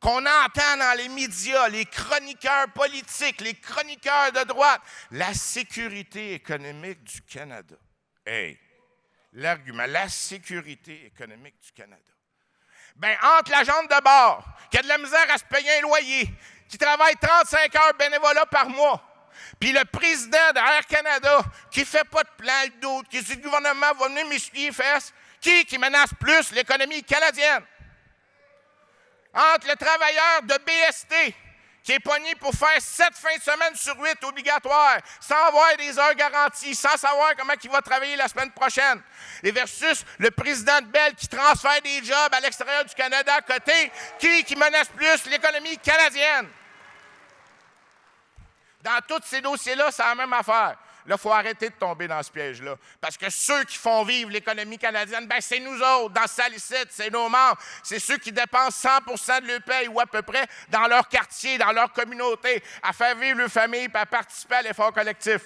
qu'on entend dans les médias, les chroniqueurs politiques, les chroniqueurs de droite, la sécurité économique du Canada. Hey, l'argument, la sécurité économique du Canada. Bien, entre la jambe de bord, qui a de la misère à se payer un loyer, qui travaille 35 heures bénévolat par mois, puis le président d'Air Canada, qui ne fait pas de plan, le doute, qui dit que le gouvernement va venir m'essuyer les fesses, qui menace plus l'économie canadienne? Entre le travailleur de BST, qui est pogné pour faire 7 fins de semaine sur 8 obligatoires, sans avoir des heures garanties, sans savoir comment il va travailler la semaine prochaine, et versus le président de Bell qui transfère des jobs à l'extérieur du Canada à côté, qui menace plus l'économie canadienne. Dans tous ces dossiers-là, c'est la même affaire. Là, il faut arrêter de tomber dans ce piège-là. Parce que ceux qui font vivre l'économie canadienne, bien, c'est nous autres, dans Salicite, c'est nos membres. C'est ceux qui dépensent 100% de leur paye ou à peu près dans leur quartier, dans leur communauté, à faire vivre leur famille et à participer à l'effort collectif.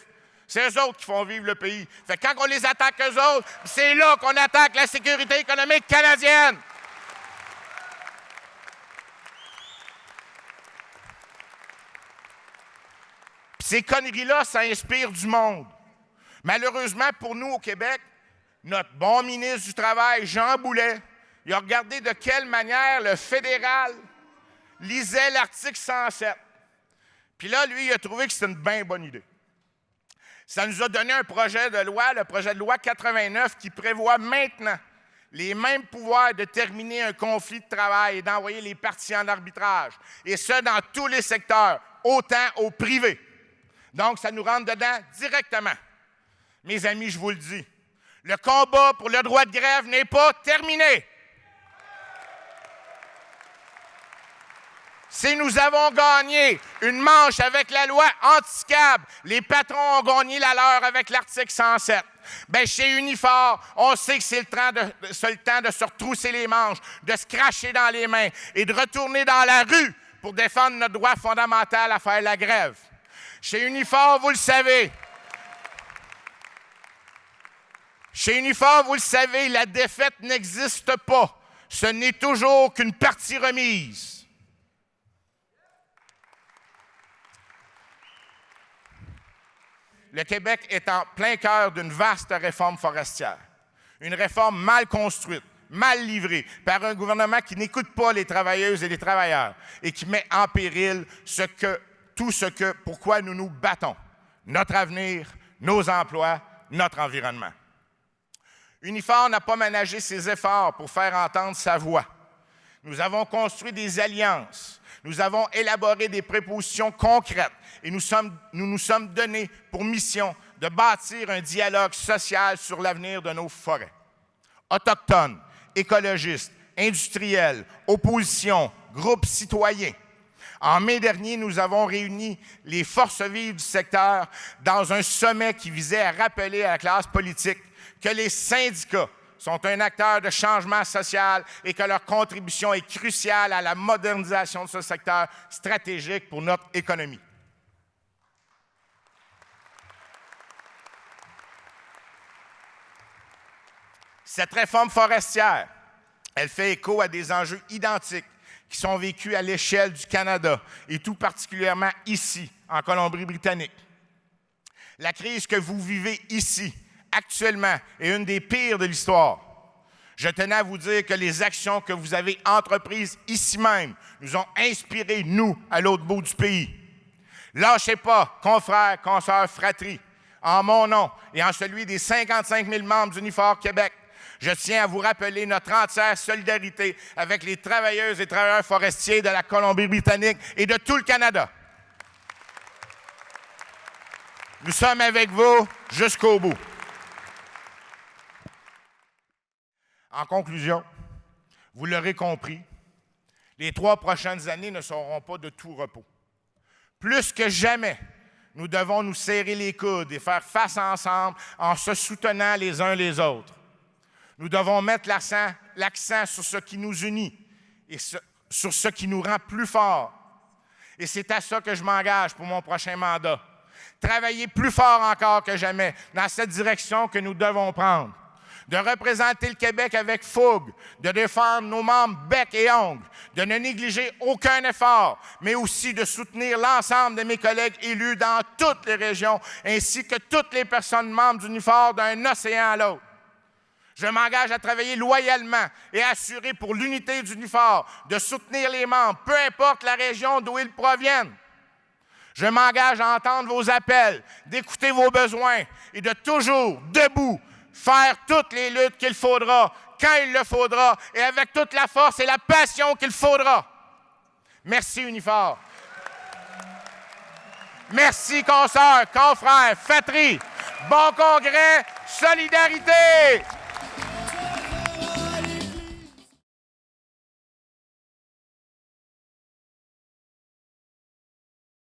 C'est eux autres qui font vivre le pays. Fait que quand on les attaque eux autres, c'est là qu'on attaque la sécurité économique canadienne. Ces conneries-là, ça inspire du monde. Malheureusement, pour nous, au Québec, notre bon ministre du Travail, Jean Boulet, il a regardé de quelle manière le fédéral lisait l'article 107. Puis là, lui, il a trouvé que c'était une bien bonne idée. Ça nous a donné un projet de loi, le projet de loi 89, qui prévoit maintenant les mêmes pouvoirs de terminer un conflit de travail et d'envoyer les parties en arbitrage. Et ça, dans tous les secteurs, autant au privé. Donc, ça nous rentre dedans directement. Mes amis, je vous le dis, le combat pour le droit de grève n'est pas terminé. Si nous avons gagné une manche avec la loi anti-scab, les patrons ont gagné la leur avec l'article 107. Bien, chez Unifor, on sait que c'est le temps de se retrousser les manches, de se cracher dans les mains et de retourner dans la rue pour défendre notre droit fondamental à faire la grève. Chez Unifor, vous le savez. Chez Unifor, vous le savez, la défaite n'existe pas. Ce n'est toujours qu'une partie remise. Le Québec est en plein cœur d'une vaste réforme forestière. Une réforme mal construite, mal livrée, par un gouvernement qui n'écoute pas les travailleuses et les travailleurs et qui met en péril pourquoi nous nous battons. Notre avenir, nos emplois, notre environnement. Unifor n'a pas ménagé ses efforts pour faire entendre sa voix. Nous avons construit des alliances. Nous avons élaboré des propositions concrètes et nous nous sommes donnés pour mission de bâtir un dialogue social sur l'avenir de nos forêts. Autochtones, écologistes, industriels, opposition, groupes citoyens. En mai dernier, nous avons réuni les forces vives du secteur dans un sommet qui visait à rappeler à la classe politique que les syndicats sont un acteur de changement social et que leur contribution est cruciale à la modernisation de ce secteur stratégique pour notre économie. Cette réforme forestière, elle fait écho à des enjeux identiques qui sont vécus à l'échelle du Canada et tout particulièrement ici, en Colombie-Britannique. La crise que vous vivez ici, actuellement, est une des pires de l'histoire. Je tenais à vous dire que les actions que vous avez entreprises ici même nous ont inspirés, nous, à l'autre bout du pays. Lâchez pas, confrères, consoeurs, fratries, en mon nom et en celui des 55 000 membres d'Unifor Québec, je tiens à vous rappeler notre entière solidarité avec les travailleuses et travailleurs forestiers de la Colombie-Britannique et de tout le Canada. Nous sommes avec vous jusqu'au bout. En conclusion, vous l'aurez compris, les 3 prochaines années ne seront pas de tout repos. Plus que jamais, nous devons nous serrer les coudes et faire face ensemble en se soutenant les uns les autres. Nous devons mettre l'accent sur ce qui nous unit et sur ce qui nous rend plus forts. Et c'est à ça que je m'engage pour mon prochain mandat. Travailler plus fort encore que jamais dans cette direction que nous devons prendre. de représenter le Québec avec fougue, de défendre nos membres bec et ongles, de ne négliger aucun effort, mais aussi de soutenir l'ensemble de mes collègues élus dans toutes les régions, ainsi que toutes les personnes membres d'Unifor d'un océan à l'autre. Je m'engage à travailler loyalement et à assurer pour l'unité d'Unifor, de soutenir les membres, peu importe la région d'où ils proviennent. Je m'engage à entendre vos appels, d'écouter vos besoins et de toujours, debout, faire toutes les luttes qu'il faudra, quand il le faudra, et avec toute la force et la passion qu'il faudra. Merci, Unifor. Merci, consoeurs, confrères, fratries. Bon congrès, solidarité!